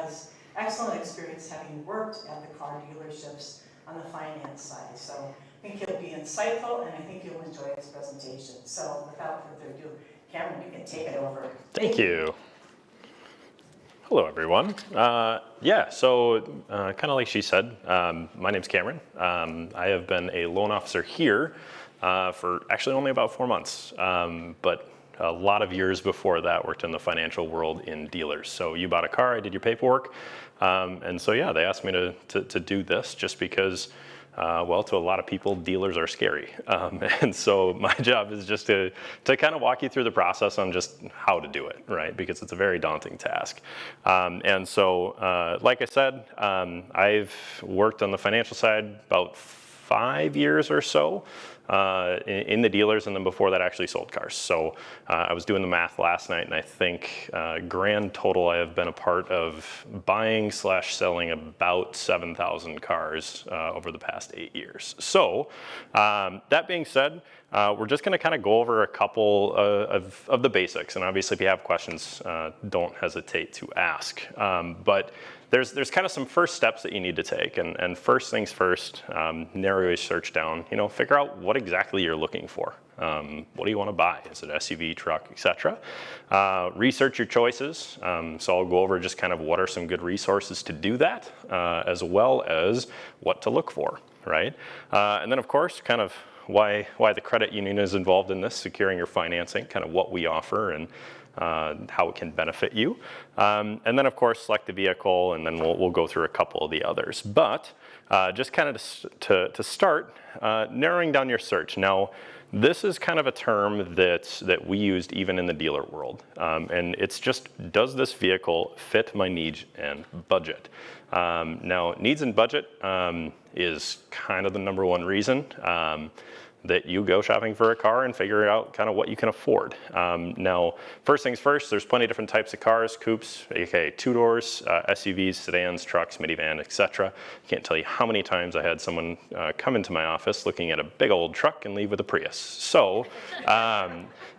has excellent experience having worked at the car dealerships on the finance side. So I think he'll be insightful, and I think you'll enjoy his presentation. So without further ado, Cameron, you can take it over. Thank you. Hello, everyone. So kind of like she said, my name's Cameron. I have been a loan officer here for actually only about 4 months, but a lot of years before that worked in the financial world in dealers. So you bought a car, I did your paperwork, and so yeah, they asked me to do this just because, well, to a lot of people, dealers are scary. And so my job is just to kind of walk you through the process on just how to do it, right? Because it's a very daunting task. And so, like I said, I've worked on the financial side about 5 years or so in the dealers, and then before that actually sold cars. So I was doing the math last night, and I think grand total I have been a part of buying / selling about 7,000 cars over the past 8 years. So that being said, we're just going to kind of go over a couple of the basics, and obviously if you have questions, don't hesitate to ask. But there's kind of some first steps that you need to take, and first things first, narrow your search down. Figure out what exactly you're looking for. What do you want to buy? Is it SUV, truck, etc.? Research your choices. So I'll go over just kind of what are some good resources to do that, as well as what to look for, right? And then of course, kind of why the credit union is involved in this, securing your financing, kind of what we offer and how it can benefit you. And then of course, select the vehicle, and then we'll go through a couple of the others. But just kind of to start, narrowing down your search. Now, this is kind of a term that we used even in the dealer world. And it's just, does this vehicle fit my needs and budget? Now, needs and budget is kind of the #1 reason that you go shopping for a car and figure out kind of what you can afford. Now, first things first, there's plenty of different types of cars, coupes, aka 2-doors, SUVs, sedans, trucks, minivan, etc. Can't tell you how many times I had someone come into my office looking at a big old truck and leave with a Prius. So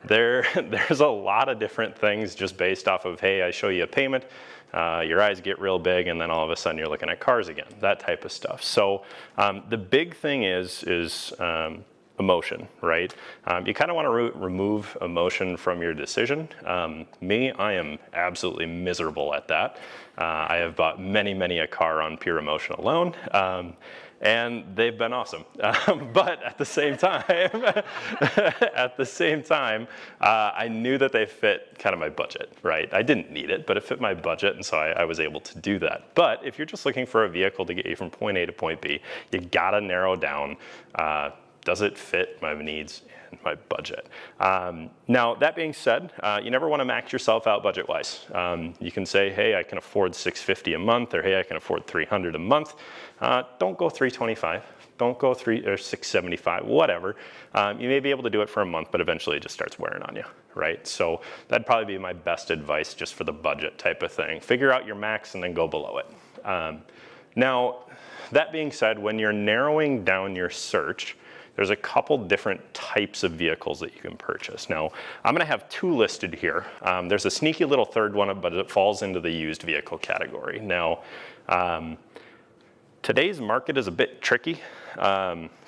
there's a lot of different things just based off of, hey, I show you a payment, your eyes get real big, and then all of a sudden you're looking at cars again, that type of stuff. So the big thing is emotion, right? You kind of want to remove emotion from your decision. Me, I am absolutely miserable at that. I have bought many a car on pure emotion alone, and they've been awesome. But at the same time, I knew that they fit kind of my budget, right? I didn't need it, but it fit my budget, and so I was able to do that. But if you're just looking for a vehicle to get you from point A to point B, you gotta narrow down, does it fit my needs and my budget? Now, that being said, you never want to max yourself out budget-wise. You can say, hey, I can afford $650 a month, or hey, I can afford $300 a month. Don't go $325. Don't go $675, whatever. You may be able to do it for a month, but eventually it just starts wearing on you, right? So that'd probably be my best advice just for the budget type of thing. Figure out your max and then go below it. Now, that being said, when you're narrowing down your search, there's a couple different types of vehicles that you can purchase. Now, I'm gonna have 2 listed here. There's a sneaky little third one, but it falls into the used vehicle category. Now, today's market is a bit tricky,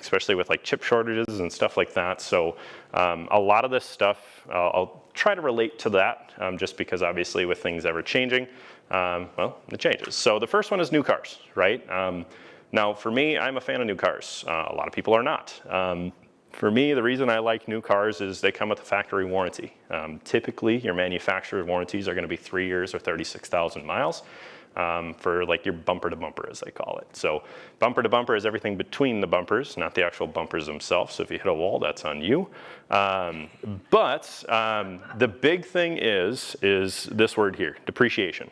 especially with like chip shortages and stuff like that. So a lot of this stuff, I'll try to relate to that, just because obviously with things ever changing, well, it changes. So the first one is new cars, right? Now, for me, I'm a fan of new cars. A lot of people are not. For me, the reason I like new cars is they come with a factory warranty. Typically, your manufacturer warranties are going to be 3 years or 36,000 miles. For like your bumper to bumper, as they call it. So bumper to bumper is everything between the bumpers, not the actual bumpers themselves. So if you hit a wall, that's on you. But the big thing is this word here, depreciation.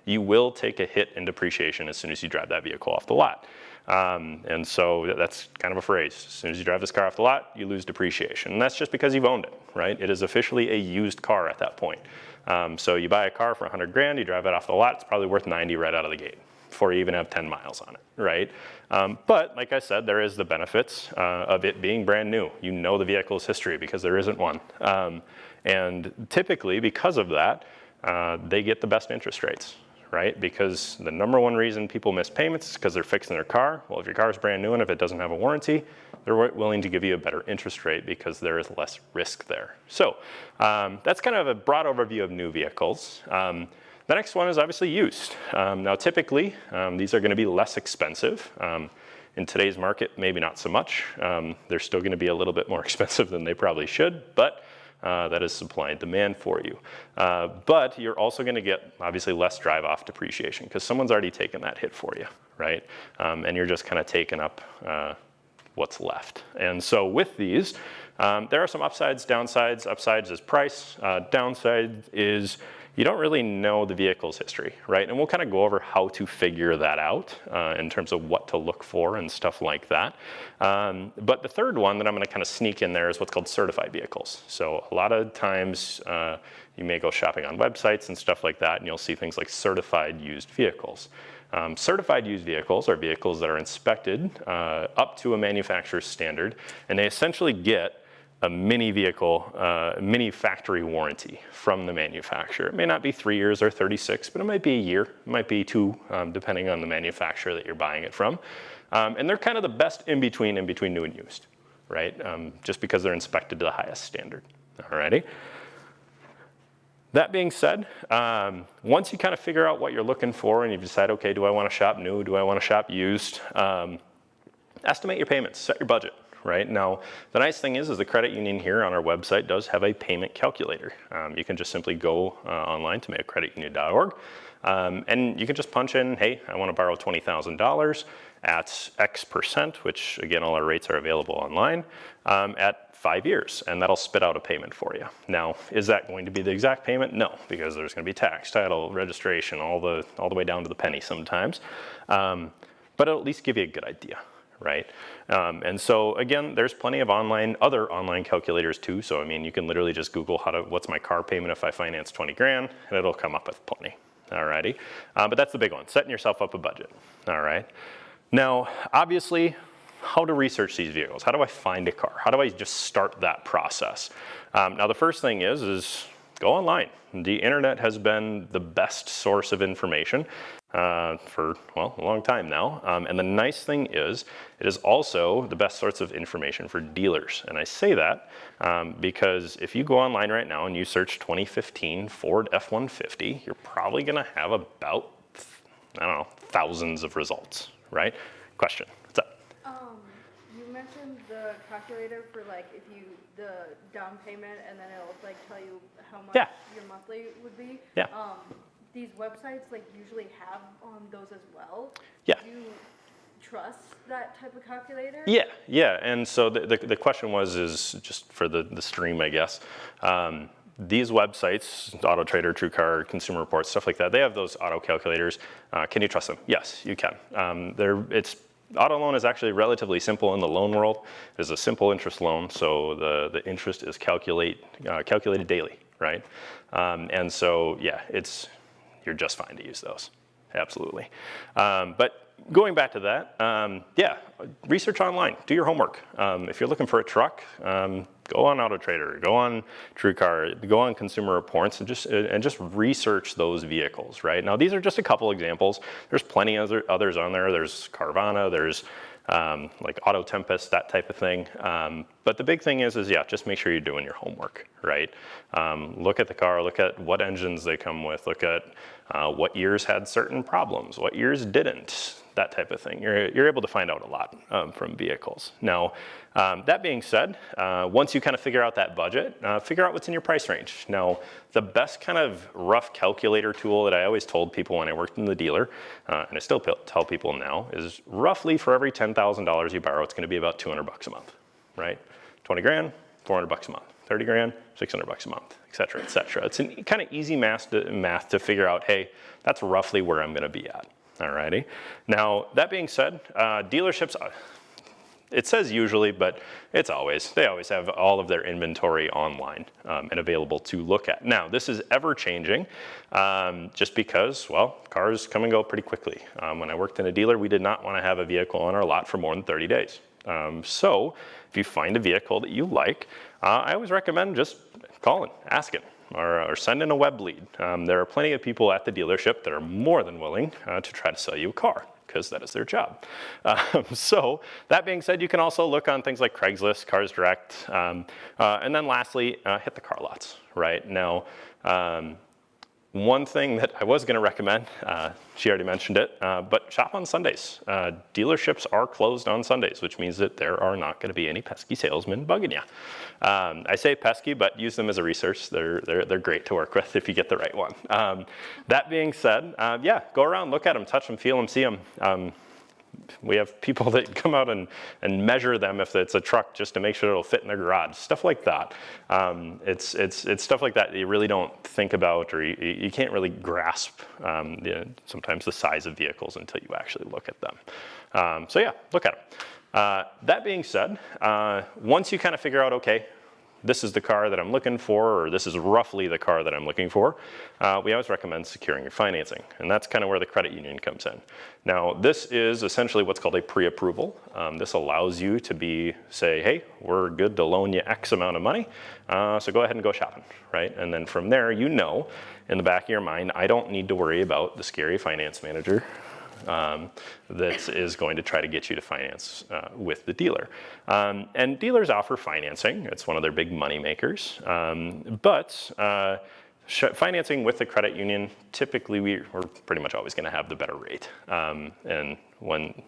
You will take a hit in depreciation as soon as you drive that vehicle off the lot. And so that's kind of a phrase. As soon as you drive this car off the lot, you lose depreciation. And that's just because you've owned it, right? It is officially a used car at that point. So you buy a car for 100 grand, you drive it off the lot, it's probably worth 90 right out of the gate before you even have 10 miles on it, right? But like I said, there is the benefits of it being brand new. You know the vehicle's history because there isn't one. And typically, because of that, they get the best interest rates, right? Because the number one reason people miss payments is because they're fixing their car. Well, if your car is brand new and if it doesn't have a warranty, they're willing to give you a better interest rate because there is less risk there. So that's kind of a broad overview of new vehicles. The next one is obviously used. Now typically, these are gonna be less expensive. In today's market, maybe not so much. They're still gonna be a little bit more expensive than they probably should, but that is supply and demand for you. But you're also gonna get obviously less drive-off depreciation because someone's already taken that hit for you, right? And you're just kind of taking up what's left. And so with these, there are some upsides, downsides. Upsides is price. Downside is you don't really know the vehicle's history, right? And we'll kind of go over how to figure that out in terms of what to look for and stuff like that. But the third one that I'm going to kind of sneak in there is what's called certified vehicles. So a lot of times you may go shopping on websites and stuff like that, and you'll see things like certified used vehicles. Certified used vehicles are vehicles that are inspected up to a manufacturer's standard, and they essentially get a mini vehicle, mini factory warranty from the manufacturer. It may not be 3 years or 36, but it might be a year, it might be 2, depending on the manufacturer that you're buying it from. And they're kind of the best in between new and used, right? Just because they're inspected to the highest standard, alrighty? That being said, once you kind of figure out what you're looking for and you decide, okay, do I want to shop new, do I want to shop used, estimate your payments, set your budget. Right now, the nice thing is the credit union here on our website does have a payment calculator. You can just simply go online to makecreditunion.org, and you can just punch in, hey, I want to borrow $20,000 at X%, which again, all our rates are available online, at 5 years, and that'll spit out a payment for you. Now, is that going to be the exact payment? No, because there's going to be tax, title, registration, all the way down to the penny sometimes, but it'll at least give you a good idea. Right? And so again, there's plenty of other online calculators too. So I mean, you can literally just Google what's my car payment if I finance 20 grand, and it'll come up with plenty. Alrighty. But that's the big one, setting yourself up a budget. All right. Now, obviously, how to research these vehicles. How do I find a car? How do I just start that process? Now, the first thing is go online. The internet has been the best source of information for, well, a long time now. And the nice thing is, it is also the best source of information for dealers. And I say that because if you go online right now and you search 2015 Ford F-150, you're probably gonna have about, I don't know, thousands of results, right? Question, what's up? You mentioned the calculator for like the down payment, and then it'll like tell you how much your monthly would be. Yeah. These websites like usually have those as well. Yeah. Do you trust that type of calculator? Yeah. And so the question is just for the stream, I guess. These websites, AutoTrader, TrueCar, Consumer Reports, stuff like that, they have those auto calculators. Can you trust them? Yes, you can. Auto loan is actually relatively simple in the loan world. It's a simple interest loan, so the interest is calculated daily, right? And so, yeah, you're just fine to use those, absolutely. But going back to that, yeah, research online, do your homework. If you're looking for a truck, go on AutoTrader, go on TrueCar, go on Consumer Reports, and just research those vehicles, right? Now, these are just a couple examples. There's plenty of others on there. There's Carvana, there's like Auto Tempest, that type of thing. But the big thing is yeah, just make sure you're doing your homework, right? Look at the car, look at what engines they come with, look at what years had certain problems, what years didn't, that type of thing. You're able to find out a lot from vehicles. Now, that being said, once you kind of figure out that budget, figure out what's in your price range. Now, the best kind of rough calculator tool that I always told people when I worked in the dealer, and I still tell people now, is roughly for every $10,000 you borrow, it's going to be about $200 a month, right? 20 grand, $400 a month. 30 grand, $600 a month, et cetera, et cetera. It's an kind of easy math to figure out, hey, that's roughly where I'm going to be at. Alrighty. Now, that being said, dealerships, it says usually, but they always have all of their inventory online and available to look at. Now, this is ever changing just because, well, cars come and go pretty quickly. When I worked in a dealer, we did not want to have a vehicle on our lot for more than 30 days. So if you find a vehicle that you like, I always recommend just calling, asking, or send in a web lead. There are plenty of people at the dealership that are more than willing to try to sell you a car, because that is their job. So that being said, you can also look on things like Craigslist, Cars Direct, and then lastly, hit the car lots, right? Now, one thing that I was going to recommend, she already mentioned it, but shop on Sundays. Dealerships are closed on Sundays, which means that there are not going to be any pesky salesmen bugging you. I say pesky, but use them as a resource. They're great to work with if you get the right one. That being said, yeah, go around, look at them, touch them, feel them, see them. We have people that come out and measure them if it's a truck just to make sure it'll fit in their garage, stuff like that. It's stuff like that you really don't think about, or you can't really grasp sometimes the size of vehicles until you actually look at them. So yeah, look at them. That being said, once you kind of figure out, okay, this is the car that I'm looking for, or this is roughly the car that I'm looking for, we always recommend securing your financing. And that's kind of where the credit union comes in. Now, this is essentially what's called a pre-approval. This allows you to say, hey, we're good to loan you X amount of money, so go ahead and go shopping, right? And then from there, you know, in the back of your mind, I don't need to worry about the scary finance manager that is going to try to get you to finance with the dealer. And dealers offer financing. It's one of their big money makers. But financing with the credit union, typically we're pretty much always going to have the better rate. And when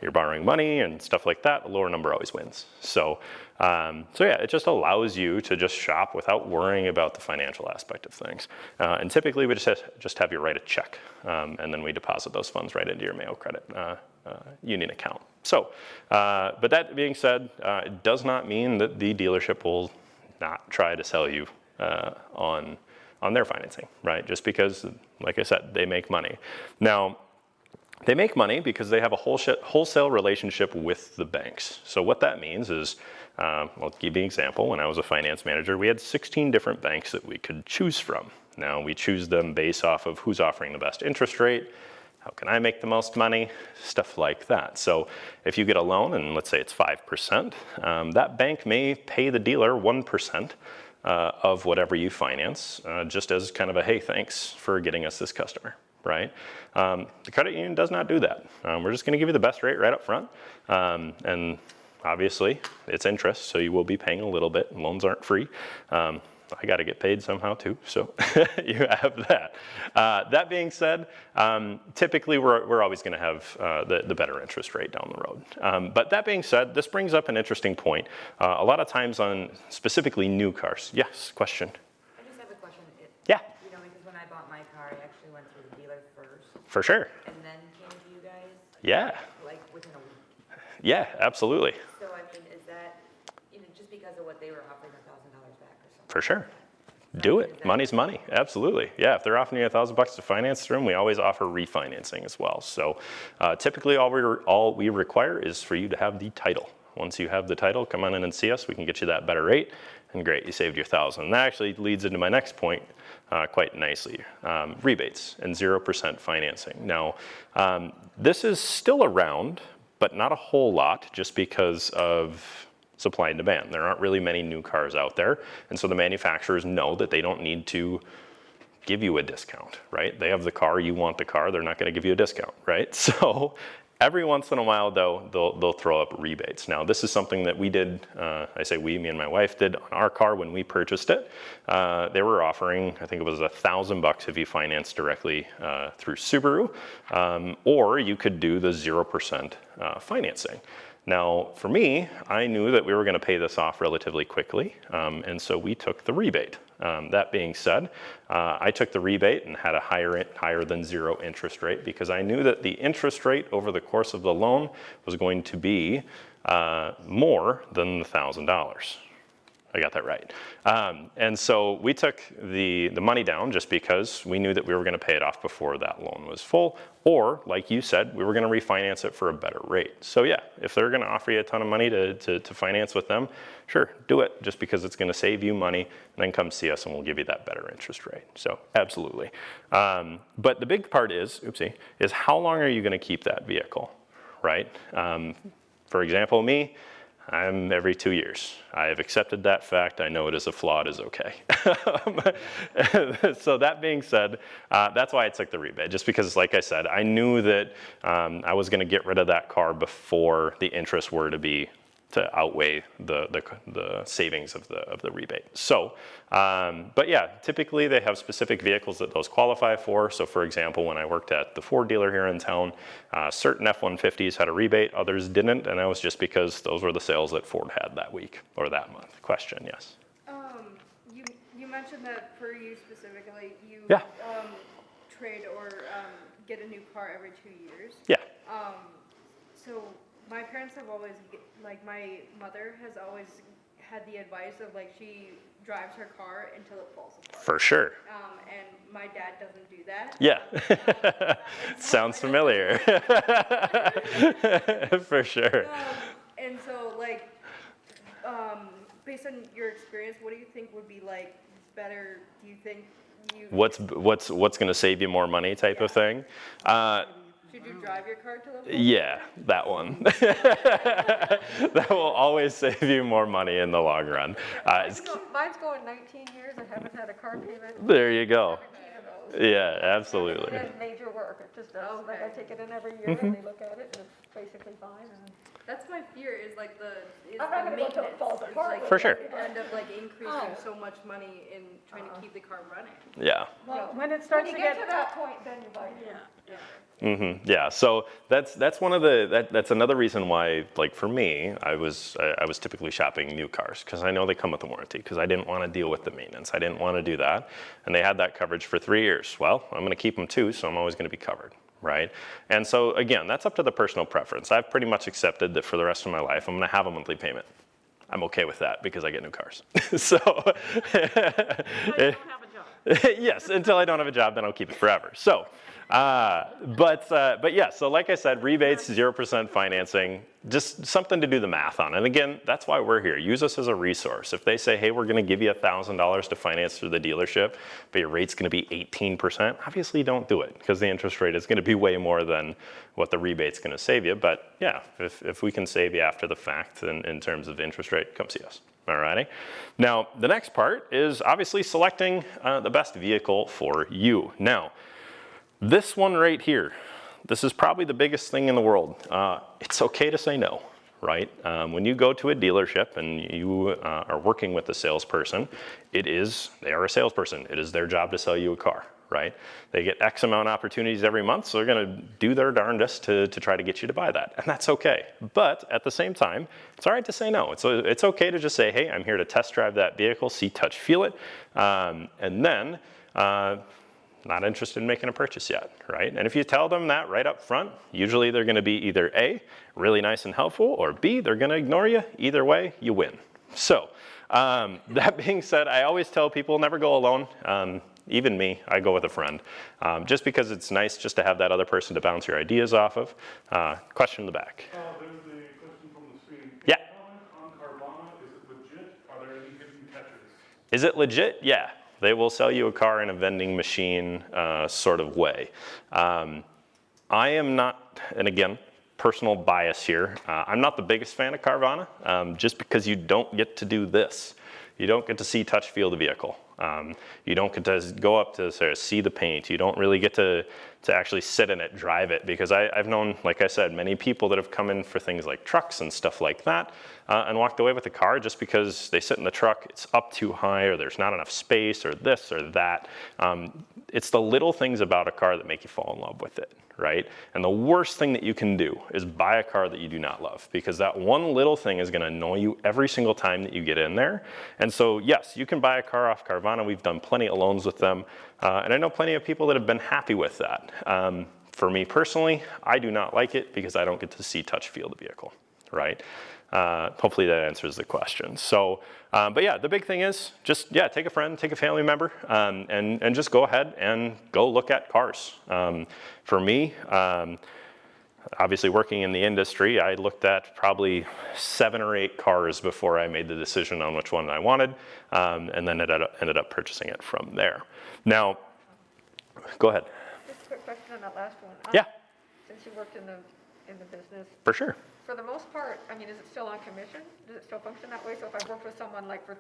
you're borrowing money and stuff like that, a lower number always wins. So yeah, it just allows you to just shop without worrying about the financial aspect of things. And typically we just have you write a check, and then we deposit those funds right into your Mayo Credit Union account. So, but that being said, it does not mean that the dealership will not try to sell you on their financing, right? Just because, like I said, they make money. Now, they make money because they have a wholesale relationship with the banks. So what that means is, I'll give you an example. When I was a finance manager, we had 16 different banks that we could choose from. Now we choose them based off of who's offering the best interest rate, how can I make the most money, stuff like that. So if you get a loan and let's say it's 5%, that bank may pay the dealer 1% of whatever you finance, just as kind of a, hey, thanks for getting us this customer. Right? The credit union does not do that. We're just going to give you the best rate right up front. And obviously, it's interest, so you will be paying a little bit. Loans aren't free. I got to get paid somehow too, so you have that. That being said, typically we're always going to have the better interest rate down the road. But that being said, this brings up an interesting point. A lot of times on specifically new cars. Yes, question? I just have a question. Yeah. You know, because when I bought my car, I actually went through the dealer first. For sure. And then came to you guys? Yeah. Like within a week? Yeah, absolutely. So, I mean, is that, you know, just because of what they were offering $1,000 back or something? For sure. Do it. Money's money. Absolutely. Yeah, if they're offering you $1,000 to finance through them, we always offer refinancing as well. So typically all we require is for you to have the title. Once you have the title, come on in and see us. We can get you that better rate. And great, you saved your $1,000. And that actually leads into my next point quite nicely. Rebates and 0% financing. Now, this is still around, but not a whole lot just because of supply and demand. There aren't really many new cars out there. And so the manufacturers know that they don't need to give you a discount, right? They have the car, you want the car, they're not going to give you a discount, right? So every once in a while, though, they'll throw up rebates. Now, this is something that we did, I say we, me and my wife did on our car when we purchased it. They were offering, I think it was $1,000 if you financed directly through Subaru, or you could do the 0% financing. Now, for me, I knew that we were going to pay this off relatively quickly, and so we took the rebate. That being said, I took the rebate and had a higher than zero interest rate because I knew that the interest rate over the course of the loan was going to be more than the $1,000. I got that right. And so we took the money down just because we knew that we were going to pay it off before that loan was full. Or, like you said, we were going to refinance it for a better rate. So yeah, if they're going to offer you a ton of money to finance with them, sure, do it just because it's going to save you money, and then come see us and we'll give you that better interest rate. So absolutely. But the big part is how long are you going to keep that vehicle, right? For example, me, I'm every 2 years. I have accepted that fact. I know it is a flaw. It is okay. So that being said, that's why I took the rebate. Just because, like I said, I knew that I was going to get rid of that car before the interest were to outweigh the savings of the rebate. So, but yeah, typically they have specific vehicles that those qualify for. So for example, when I worked at the Ford dealer here in town, certain F-150s had a rebate, others didn't, and that was just because those were the sales that Ford had that week or that month. Question, yes? You mentioned that for you specifically, you Yeah. trade or get a new car every 2 years. Yeah. So my parents have always, like my mother has always had the advice of like she drives her car until it falls apart. For sure. And my dad doesn't do that. Yeah. Sounds familiar. For sure. And so like, based on your experience, what do you think would be like better? Do you think you What's going to save you more money type of thing? should you drive your car to the Yeah, that one. That will always save you more money in the long run. Mine's going 19 years. I haven't had a car payment. There you go. 17 of those. Yeah, absolutely. It does major work. It just does. Like I take it in every year and they look at it and it's basically fine. And That's my fear is like the I'm not gonna go till it maintenance. falls It's apart. like For sure. you end up like increasing so much money in trying to keep the car running. Yeah. well, When it when starts you to get get to that point, then you buy it. Yeah, so that's one of that's another reason why, like for me, I was typically shopping new cars because I know they come with a warranty because I didn't want to deal with the maintenance. I didn't want to do that, and they had that coverage for 3 years. Well, I'm going to keep them too, so I'm always going to be covered, right? And so again, that's up to the personal preference. I've pretty much accepted that for the rest of my life, I'm going to have a monthly payment. I'm okay with that because I get new cars. So yes, until I don't have a job, then I'll keep it forever. So. But yeah, so like I said, rebates, 0% financing, just something to do the math on. And again, that's why we're here. Use us as a resource. If they say, hey, we're going to give you $1,000 to finance through the dealership, but your rate's going to be 18%, obviously don't do it because the interest rate is going to be way more than what the rebate's going to save you. But yeah, if we can save you after the fact in terms of interest rate, come see us. Alrighty. Now, the next part is obviously selecting the best vehicle for you. Now, this one right here, this is probably the biggest thing in the world. It's okay to say no, right? When you go to a dealership and you are working with a salesperson, they are a salesperson. It is their job to sell you a car, right? They get X amount of opportunities every month, so they're gonna do their darndest to try to get you to buy that, and that's okay. But at the same time, it's all right to say no. It's okay to just say, hey, I'm here to test drive that vehicle, see, touch, feel it, and then, not interested in making a purchase yet, right? And if you tell them that right up front, usually they're gonna be either A, really nice and helpful, or B, they're gonna ignore you. Either way, you win. So, that being said, I always tell people never go alone. Even me, I go with a friend. Just because it's nice just to have that other person to bounce your ideas off of. Question in the back. There's a question from the screen. Yeah. On Carvana, is it legit? Are there any hidden catches? Is it legit? Yeah. They will sell you a car in a vending machine sort of way. I am not, and again, personal bias here, I'm not the biggest fan of Carvana just because you don't get to do this. You don't get to see, touch, feel the vehicle. You don't get to go up to sort of see the paint. You don't really get to actually sit in it, drive it, because I've known, like I said, many people that have come in for things like trucks and stuff like that and walked away with the car just because they sit in the truck, it's up too high or there's not enough space or this or that. It's the little things about a car that make you fall in love with it, right? And the worst thing that you can do is buy a car that you do not love because that one little thing is gonna annoy you every single time that you get in there. And so yes, you can buy a car off Carvana. We've done plenty of loans with them. And I know plenty of people that have been happy with that. For me personally, I do not like it because I don't get to see, touch, feel the vehicle, right? Hopefully that answers the question. So, but yeah, the big thing is just, yeah, take a friend, take a family member, and just go ahead and go look at cars. For me, obviously working in the industry, I looked at probably 7 or 8 cars before I made the decision on which one I wanted, and then ended up purchasing it from there. Now, go ahead. Just a quick question on that last one. Yeah. Since you worked in the in the business. For sure. For the most part, I mean, is it still on commission? Does it still function that way? So if I've worked with someone like for,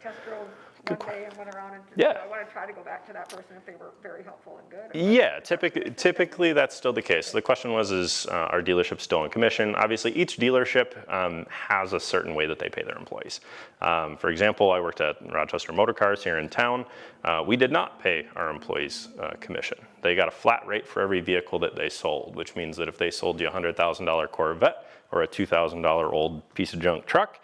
test drove one day and went around and Yeah. I want to try to go back to that person if they were very helpful and good. Yeah, typically that's still the case. The question was, is our dealership still on commission? Obviously, each dealership has a certain way that they pay their employees. For example, I worked at Rochester Motor Cars here in town. We did not pay our employees commission. They got a flat rate for every vehicle that they sold, which means that if they sold you a $100,000 Corvette or a $2,000 old piece of junk truck,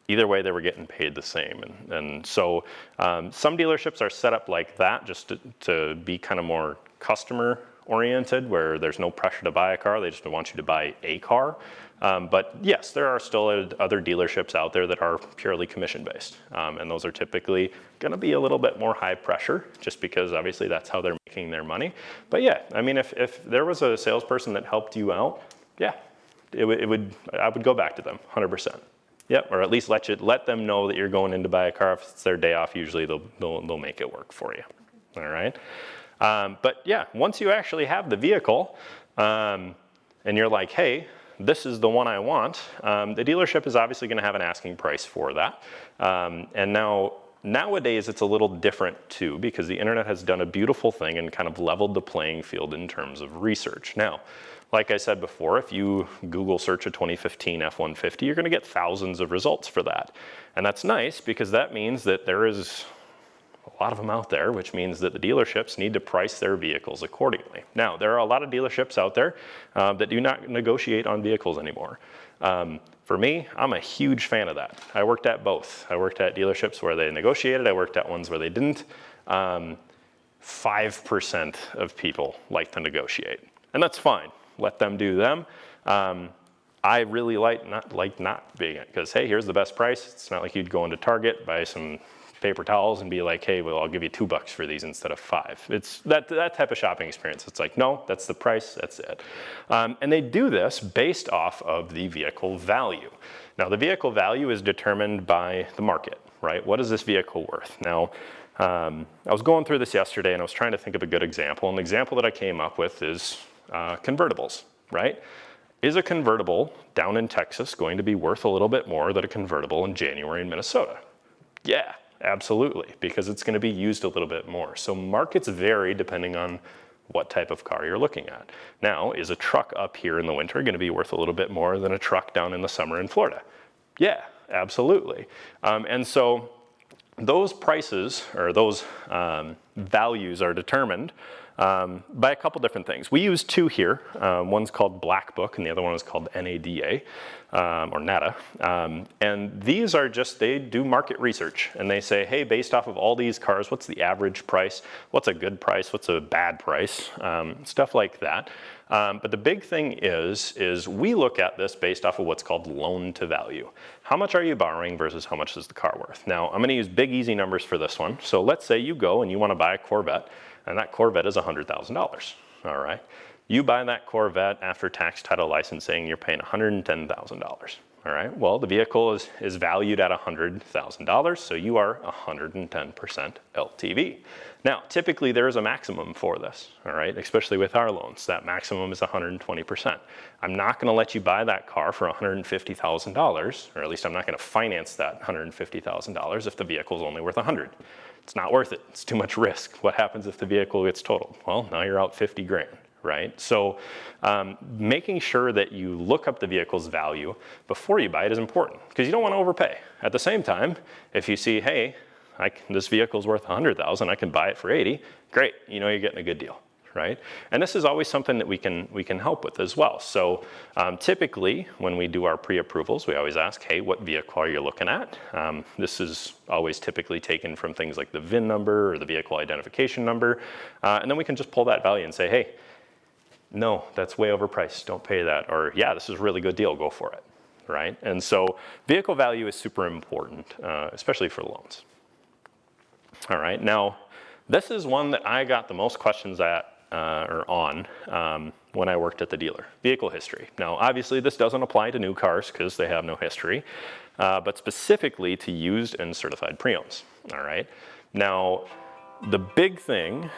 either way, they were getting paid the same. And so some dealerships are set up like that just to be kind of more customer oriented, where there's no pressure to buy a car. They just want you to buy a car. But yes, there are still other dealerships out there that are purely commission based. And those are typically going to be a little bit more high pressure just because obviously that's how they're making their money. But yeah, I mean, if there was a salesperson that helped you out, yeah, I would go back to them 100%. Yep, or at least let them know that you're going in to buy a car. If it's their day off, usually they'll make it work for you. All right. But yeah, once you actually have the vehicle, and you're like, hey, this is the one I want, the dealership is obviously going to have an asking price for that. And nowadays it's a little different too, because the internet has done a beautiful thing and kind of leveled the playing field in terms of research. Now, like I said before, if you Google search a 2015 F-150, you're going to get thousands of results for that. And that's nice because that means that there is a lot of them out there, which means that the dealerships need to price their vehicles accordingly. Now, there are a lot of dealerships out there that do not negotiate on vehicles anymore. For me, I'm a huge fan of that. I worked at both. I worked at dealerships where they negotiated. I worked at ones where they didn't. 5% of people like to negotiate, and that's fine. Let them do them. I really like not being it because, hey, here's the best price. It's not like you'd go into Target, buy some paper towels and be like, hey, well, I'll give you $2 for these instead of $5. It's that type of shopping experience. It's like, no, that's the price, that's it. And they do this based off of the vehicle value. Now, the vehicle value is determined by the market, right? What is this vehicle worth? Now, I was going through this yesterday and I was trying to think of a good example. And the example that I came up with is convertibles, right? Is a convertible down in Texas going to be worth a little bit more than a convertible in January in Minnesota? Yeah, absolutely, because it's going to be used a little bit more. So markets vary depending on what type of car you're looking at. Now, is a truck up here in the winter going to be worth a little bit more than a truck down in the summer in Florida? Yeah, absolutely. And so those prices or those values are determined by a couple different things. We use two here. One's called Black Book and the other one is called NADA or NADA. And these are just, they do market research and they say, hey, based off of all these cars, what's the average price? What's a good price? What's a bad price? Stuff like that. But the big thing is we look at this based off of what's called loan to value. How much are you borrowing versus how much is the car worth? Now, I'm going to use big, easy numbers for this one. So let's say you go and you want to buy a Corvette, and that Corvette is $100,000, all right? You buy that Corvette after tax, title, licensing, you're paying $110,000, all right? Well, the vehicle is valued at $100,000, so you are 110% LTV. Now, typically there is a maximum for this, all right? Especially with our loans, that maximum is 120%. I'm not gonna let you buy that car for $150,000, or at least I'm not gonna finance that $150,000 if the vehicle is only worth $100,000. It's not worth it, it's too much risk. What happens if the vehicle gets totaled? Well, now you're out 50 grand, right? So making sure that you look up the vehicle's value before you buy it is important because you don't want to overpay. At the same time, if you see, hey, this vehicle's worth $100,000, I can buy it for $80,000, great, you know you're getting a good deal, right? And this is always something that we can help with as well. So typically when we do our pre-approvals, we always ask, hey, what vehicle are you looking at? This is always typically taken from things like the VIN number or the vehicle identification number. And then we can just pull that value and say, hey, no, that's way overpriced, don't pay that. Or yeah, this is a really good deal, go for it, right? And so vehicle value is super important, especially for loans. All right, now this is one that I got the most questions on when I worked at the dealer, vehicle history. Now, obviously this doesn't apply to new cars because they have no history, but specifically to used and certified pre-owns, all right? Now, the big thing,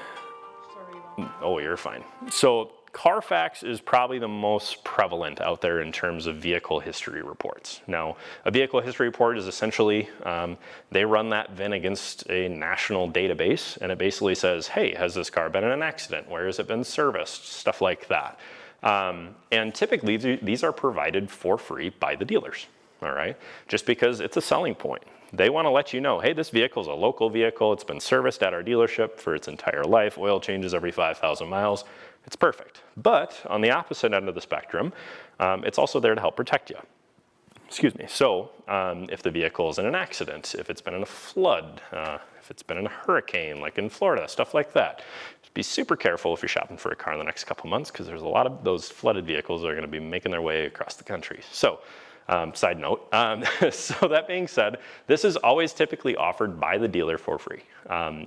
oh, you're fine. So Carfax is probably the most prevalent out there in terms of vehicle history reports. Now, a vehicle history report is essentially, they run that VIN against a national database, and it basically says, hey, has this car been in an accident? Where has it been serviced? Stuff like that. And typically, these are provided for free by the dealers, all right? Just because it's a selling point. They want to let you know, hey, this vehicle is a local vehicle. It's been serviced at our dealership for its entire life. Oil changes every 5,000 miles. It's perfect. But on the opposite end of the spectrum, it's also there to help protect you. Excuse me. So if the vehicle is in an accident, if it's been in a flood, if it's been in a hurricane, like in Florida, stuff like that, just be super careful if you're shopping for a car in the next couple months, because there's a lot of those flooded vehicles that are going to be making their way across the country. So side note, so that being said, this is always typically offered by the dealer for free.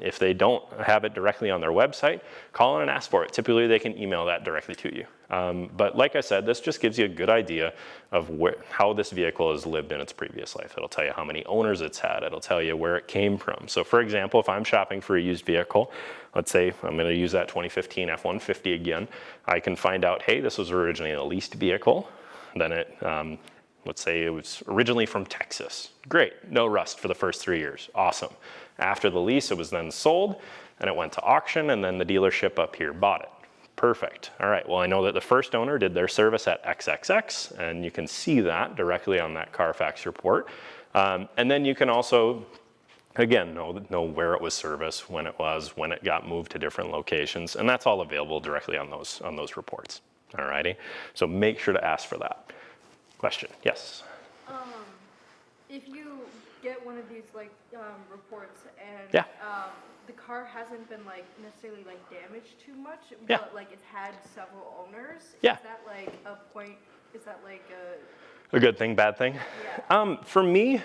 If they don't have it directly on their website, call in and ask for it. Typically they can email that directly to you. But like I said, this just gives you a good idea of how this vehicle has lived in its previous life. It'll tell you how many owners it's had. It'll tell you where it came from. So for example, if I'm shopping for a used vehicle, let's say I'm going to use that 2015 F-150 again, I can find out, hey, this was originally a leased vehicle. Then it, let's say it was originally from Texas. Great, no rust for the first 3 years, awesome. After the lease, it was then sold, and it went to auction, and then the dealership up here bought it. Perfect, all right, well I know that the first owner did their service at XXX, and you can see that directly on that Carfax report. And then you can also, again, know where it was serviced, when it got moved to different locations, and that's all available directly on those reports, all righty? So make sure to ask for that. Question, yes? If you get one of these like reports and Yeah. The car hasn't been like necessarily like damaged too much, Yeah. but like it's had several owners, Yeah. is that like a point, is that like A good thing, bad thing? Yeah. For me,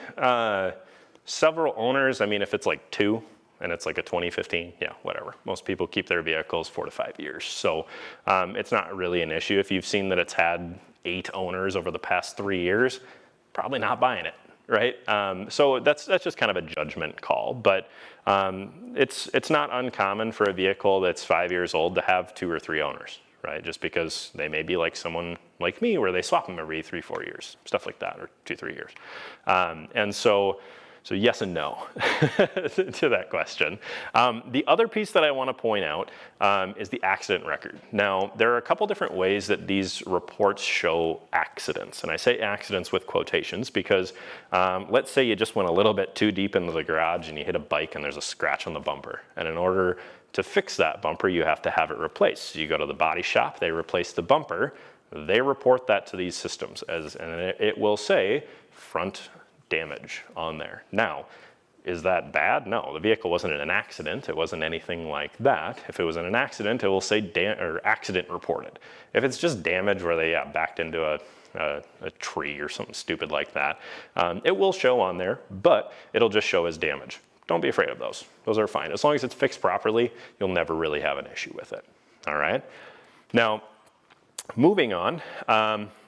several owners, I mean, if it's like 2 and it's like a 2015, yeah, whatever. Most people keep their vehicles 4 to 5 years. So it's not really an issue. If you've seen that it's had 8 owners over the past 3 years, probably not buying it, right? So that's just kind of a judgment call, but it's not uncommon for a vehicle that's 5 years old to have 2 or 3 owners, right? Just because they may be like someone like me where they swap them every 3-4 years, stuff like that, or 2-3 years. And so yes and no to that question. The other piece that I want to point out is the accident record. Now, there are a couple different ways that these reports show accidents. And I say accidents with quotations because let's say you just went a little bit too deep into the garage and you hit a bike and there's a scratch on the bumper. And in order to fix that bumper, you have to have it replaced. So you go to the body shop, they replace the bumper, they report that to these systems, and it will say front damage on there. Now, is that bad? No, the vehicle wasn't in an accident. It wasn't anything like that. If it was in an accident, it will say accident reported. If it's just damage where they backed into a tree or something stupid like that, it will show on there, but it'll just show as damage. Don't be afraid of those. Those are fine. As long as it's fixed properly, you'll never really have an issue with it. All right? Now, moving on,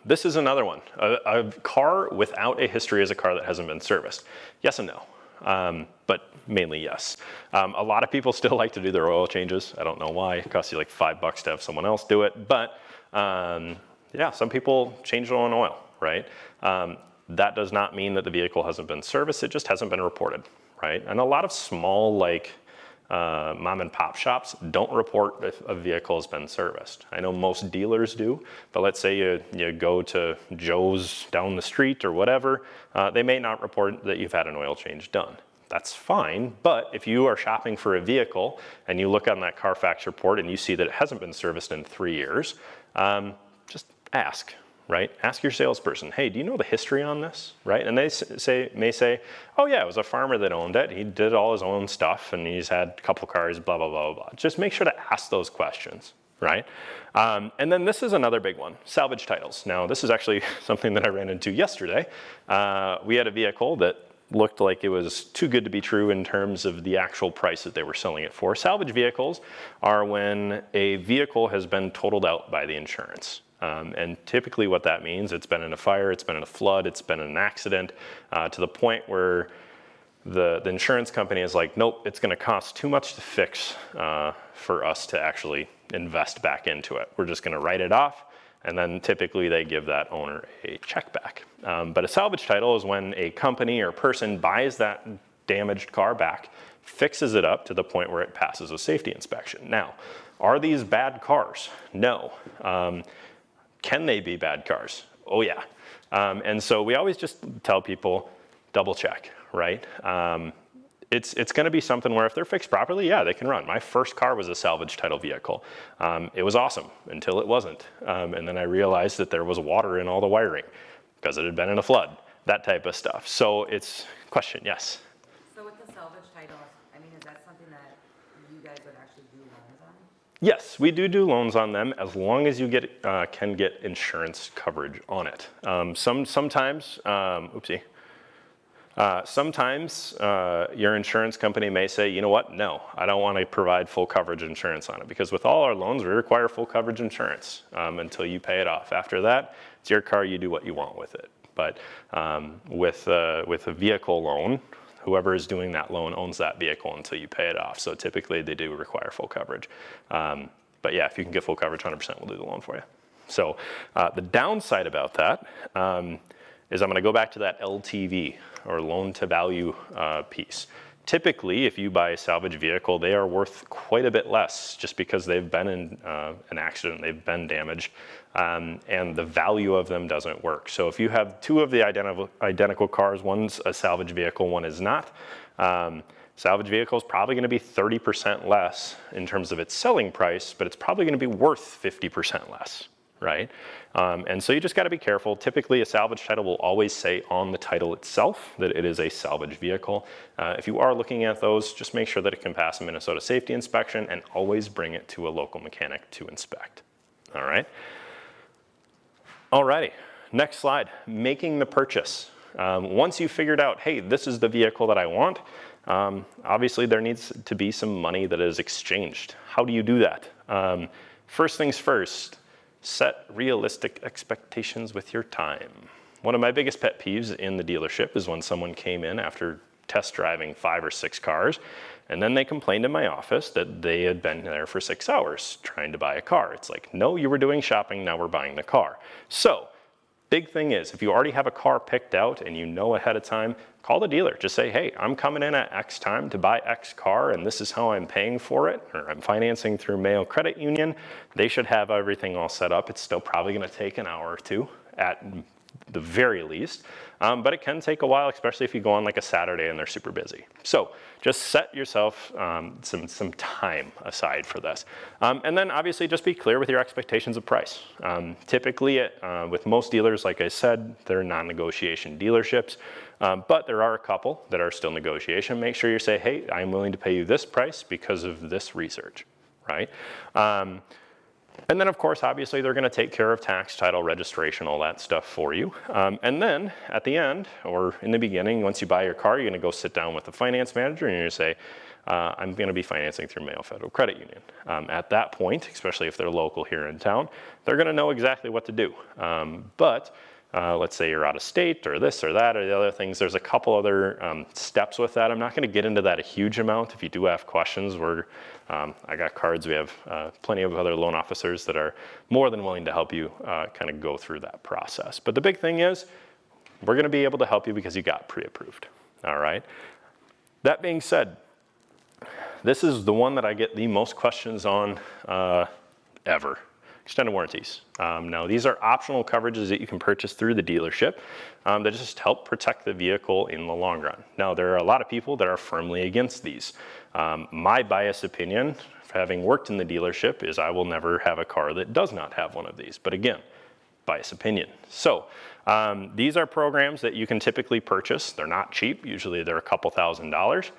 this is another one. A car without a history is a car that hasn't been serviced. Yes and no, but mainly yes. A lot of people still like to do their oil changes. I don't know why. It costs you like $5 to have someone else do it. But yeah, some people change their own oil, right? That does not mean that the vehicle hasn't been serviced. It just hasn't been reported, right? And a lot of small like mom and pop shops don't report if a vehicle has been serviced. I know most dealers do, but let's say you go to Joe's down the street or whatever, they may not report that you've had an oil change done. That's fine, but if you are shopping for a vehicle and you look on that Carfax report and you see that it hasn't been serviced in 3 years, just ask. Right? Ask your salesperson, hey, do you know the history on this? Right? And they may say, oh yeah, it was a farmer that owned it. He did all his own stuff and he's had a couple cars, blah, blah, blah, blah. Just make sure to ask those questions, right? And then this is another big one, salvage titles. Now, this is actually something that I ran into yesterday. We had a vehicle that looked like it was too good to be true in terms of the actual price that they were selling it for. Salvage vehicles are when a vehicle has been totaled out by the insurance. And typically what that means, it's been in a fire, it's been in a flood, it's been in an accident, to the point where the insurance company is like, nope, it's gonna cost too much to fix for us to actually invest back into it. We're just gonna write it off, and then typically they give that owner a check back. But a salvage title is when a company or person buys that damaged car back, fixes it up to the point where it passes a safety inspection. Now, are these bad cars? No. Can they be bad cars? Oh yeah. And so we always just tell people, double check, right? It's gonna be something where if they're fixed properly, yeah, they can run. My first car was a salvage title vehicle. It was awesome until it wasn't. And then I realized that there was water in all the wiring because it had been in a flood, that type of stuff. So it's, question, yes? So with the salvage title, I mean, is that something that you guys would actually do loans on? Yes, we do loans on them as long as you can get insurance coverage on it. Sometimes, sometimes your insurance company may say, you know what, no, I don't want to provide full coverage insurance on it, because with all our loans, we require full coverage insurance until you pay it off. After that, it's your car, you do what you want with it. But with a vehicle loan, whoever is doing that loan owns that vehicle until you pay it off. So typically they do require full coverage. But yeah, if you can get full coverage 100%, we'll do the loan for you. So the downside about that is I'm gonna go back to that LTV, or loan to value piece. Typically, if you buy a salvage vehicle, they are worth quite a bit less just because they've been in an accident, they've been damaged, and the value of them doesn't work. So if you have two of the identical cars, one's a salvage vehicle, one is not, salvage vehicle is probably gonna be 30% less in terms of its selling price, but it's probably gonna be worth 50% less, right? And so you just gotta be careful. Typically a salvage title will always say on the title itself that it is a salvage vehicle. If you are looking at those, just make sure that it can pass a Minnesota safety inspection, and always bring it to a local mechanic to inspect. All right? Alrighty, next slide, making the purchase. Once you've figured out, hey, this is the vehicle that I want, obviously there needs to be some money that is exchanged. How do you do that? First things first, set realistic expectations with your time. One of my biggest pet peeves in the dealership is when someone came in after test driving 5 or 6 cars, and then they complained in my office that they had been there for 6 hours trying to buy a car. It's like, no, you were doing shopping, now we're buying the car. So, big thing is, if you already have a car picked out and you know ahead of time, call the dealer. Just say, hey, I'm coming in at X time to buy X car, and this is how I'm paying for it, or I'm financing through Mayo Credit Union. They should have everything all set up. It's still probably gonna take an hour or two at the very least, but it can take a while, especially if you go on like a Saturday and they're super busy. So just set yourself some time aside for this. And then obviously just be clear with your expectations of price. Typically with most dealers, like I said, they're non-negotiation dealerships, but there are a couple that are still negotiation. Make sure you say, hey, I'm willing to pay you this price because of this research, right? And then of course, obviously they're gonna take care of tax, title, registration, all that stuff for you. And then at the end, or in the beginning, once you buy your car, you're gonna go sit down with the finance manager and you're gonna say, I'm gonna be financing through Mayo Federal Credit Union. At that point, especially if they're local here in town, they're gonna know exactly what to do. Let's say you're out of state or this or that or the other things. There's a couple other steps with that. I'm not gonna get into that a huge amount. If you do have questions, I got cards. We have plenty of other loan officers that are more than willing to help you kind of go through that process. But the big thing is, we're gonna be able to help you because you got pre-approved, all right? That being said, this is the one that I get the most questions on ever. Extended warranties. Now these are optional coverages that you can purchase through the dealership that just help protect the vehicle in the long run. Now there are a lot of people that are firmly against these. My biased opinion, having worked in the dealership, is I will never have a car that does not have one of these. But again, biased opinion. So these are programs that you can typically purchase. They're not cheap. Usually they're a couple $1,000s.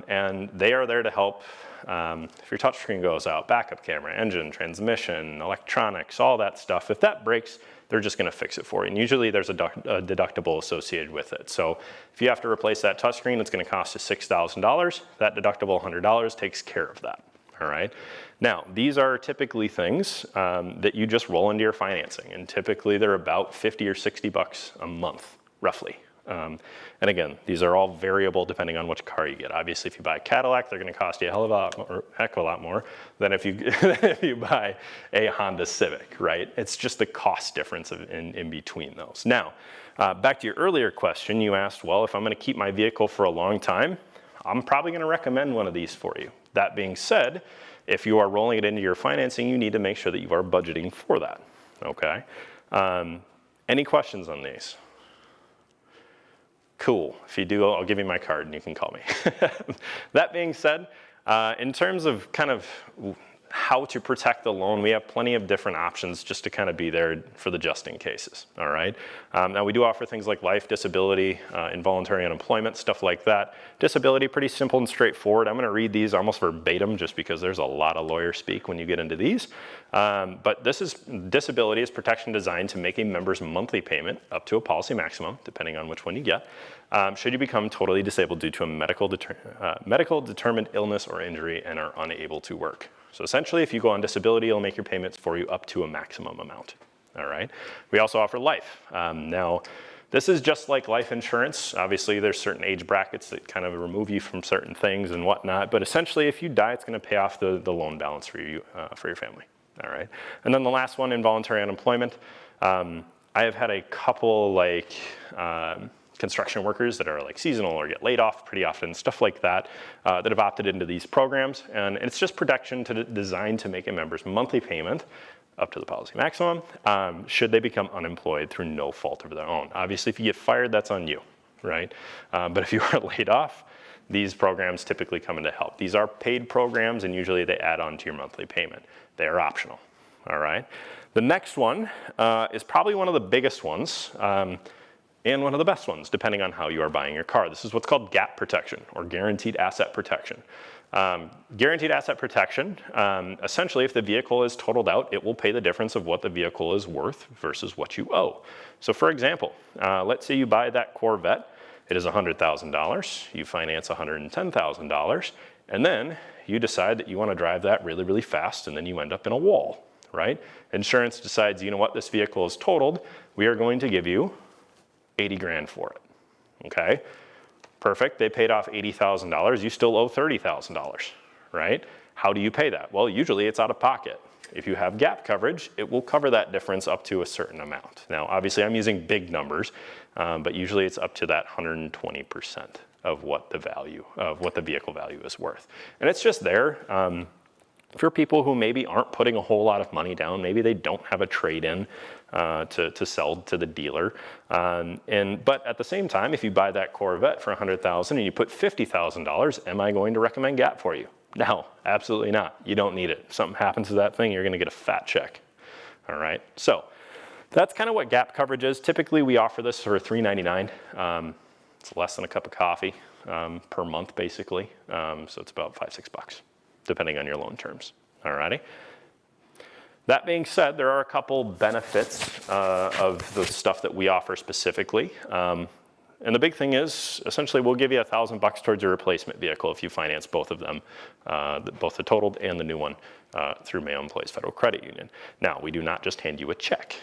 And they are there to help if your touchscreen goes out, backup camera, engine, transmission, electronics, all that stuff. If that breaks, they're just gonna fix it for you. And usually there's a deductible associated with it. So if you have to replace that touchscreen, it's gonna cost you $6,000. That deductible, $100, takes care of that, all right? Now, these are typically things that you just roll into your financing. And typically they're about 50 or 60 bucks a month, roughly. And again, these are all variable depending on which car you get. Obviously, if you buy a Cadillac, they're going to cost you a heck of a lot more than if you buy a Honda Civic, right? It's just the cost difference in between those. Now, back to your earlier question, you asked, well, if I'm going to keep my vehicle for a long time, I'm probably going to recommend one of these for you. That being said, if you are rolling it into your financing, you need to make sure that you are budgeting for that, okay? Any questions on these? Cool. If you do, I'll give you my card and you can call me. That being said, in terms of kind of how to protect the loan, we have plenty of different options just to kind of be there for the just in cases, all right? Now we do offer things like life, disability, involuntary unemployment, stuff like that. Disability, pretty simple and straightforward. I'm gonna read these almost verbatim just because there's a lot of lawyer speak when you get into these. But disability is protection designed to make a member's monthly payment up to a policy maximum, depending on which one you get, should you become totally disabled due to a medical determined illness or injury and are unable to work. So essentially, if you go on disability, it'll make your payments for you up to a maximum amount, all right? We also offer life. Now, this is just like life insurance. Obviously, there's certain age brackets that kind of remove you from certain things and whatnot, but essentially, if you die, it's gonna pay off the loan balance for you, for your family, all right? And then the last one, involuntary unemployment. I have had a couple construction workers that are like seasonal or get laid off pretty often, stuff like that, that have opted into these programs. And it's just protection designed to make a member's monthly payment up to the policy maximum, should they become unemployed through no fault of their own. Obviously, if you get fired, that's on you, right? But if you are laid off, these programs typically come in to help. These are paid programs and usually they add on to your monthly payment. They are optional, all right? The next one is probably one of the biggest ones, and one of the best ones, depending on how you are buying your car. This is what's called GAP protection, or guaranteed asset protection. Guaranteed asset protection, essentially if the vehicle is totaled out, it will pay the difference of what the vehicle is worth versus what you owe. So for example, let's say you buy that Corvette, it is $100,000, you finance $110,000, and then you decide that you wanna drive that really, really fast, and then you end up in a wall, right? Insurance decides, you know what, this vehicle is totaled, we are going to give you 80 grand for it, okay? Perfect, they paid off $80,000, you still owe $30,000, right? How do you pay that? Well, usually it's out of pocket. If you have gap coverage, it will cover that difference up to a certain amount. Now, obviously I'm using big numbers, but usually it's up to that 120% of what the vehicle value is worth. And it's just there for people who maybe aren't putting a whole lot of money down, maybe they don't have a trade-in to sell to the dealer. But at the same time, if you buy that Corvette for $100,000 and you put $50,000, am I going to recommend GAP for you? No, absolutely not. You don't need it. If something happens to that thing, you're gonna get a fat check, all right? So that's kind of what GAP coverage is. Typically, we offer this for $3.99. It's less than a cup of coffee per month, basically. So it's about $5, $6, depending on your loan terms, all righty? That being said, there are a couple benefits of the stuff that we offer specifically. And the big thing is, essentially, we'll give you $1,000 towards your replacement vehicle if you finance both of them, both the totaled and the new one, through Mayo Employees Federal Credit Union. Now, we do not just hand you a check.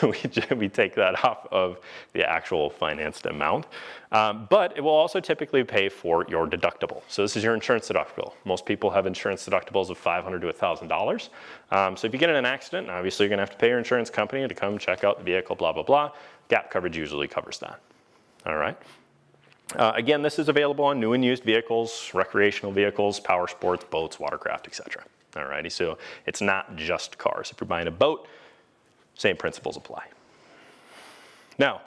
We take that off of the actual financed amount. But it will also typically pay for your deductible. So this is your insurance deductible. Most people have insurance deductibles of $500 to $1,000. So if you get in an accident, obviously you're gonna have to pay your insurance company to come check out the vehicle, blah, blah, blah. GAP coverage usually covers that, all right? Again, this is available on new and used vehicles, recreational vehicles, power sports, boats, watercraft, etc. All righty, so it's not just cars. If you're buying a boat, same principles apply. Now,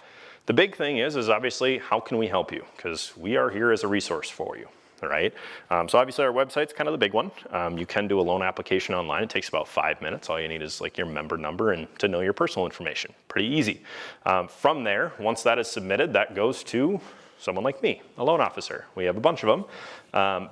the big thing is obviously, how can we help you? Because we are here as a resource for you, all right? So obviously our website's kind of the big one. You can do a loan application online. It takes about 5 minutes. All you need is like your member number and to know your personal information. Pretty easy. From there, once that is submitted, that goes to someone like me, a loan officer. We have a bunch of them,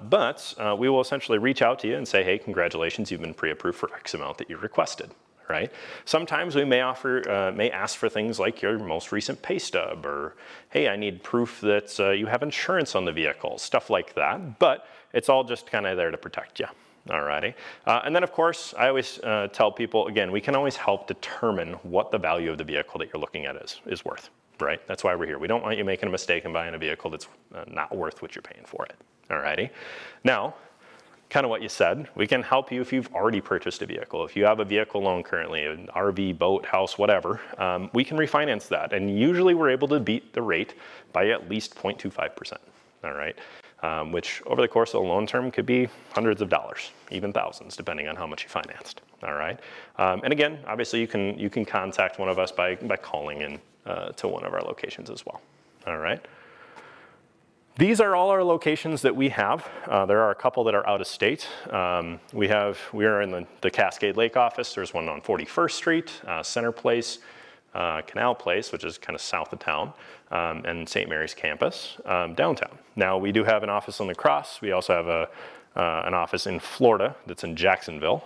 but we will essentially reach out to you and say, hey, congratulations, you've been pre-approved for X amount that you requested. Right? Sometimes we may ask for things like your most recent pay stub, or hey, I need proof that you have insurance on the vehicle, stuff like that. But it's all just kind of there to protect you. Alrighty. And then of course, I always tell people, again, we can always help determine what the value of the vehicle that you're looking at is worth. right? That's why we're here. We don't want you making a mistake and buying a vehicle that's not worth what you're paying for it, alrighty? Now, kind of what you said, we can help you if you've already purchased a vehicle. If you have a vehicle loan currently, an RV, boat, house, whatever, we can refinance that. And usually we're able to beat the rate by at least 0.25%, all right? Which over the course of the loan term could be hundreds of dollars, even thousands, depending on how much you financed, all right? And again, obviously you can contact one of us by calling in to one of our locations as well, all right? These are all our locations that we have. There are a couple that are out of state. We are in the Cascade Lake office. There's one on 41st Street, Center Place, Canal Place, which is kind of south of town, and St. Mary's campus, downtown. Now we do have an office on the Cross. We also have an office in Florida that's in Jacksonville,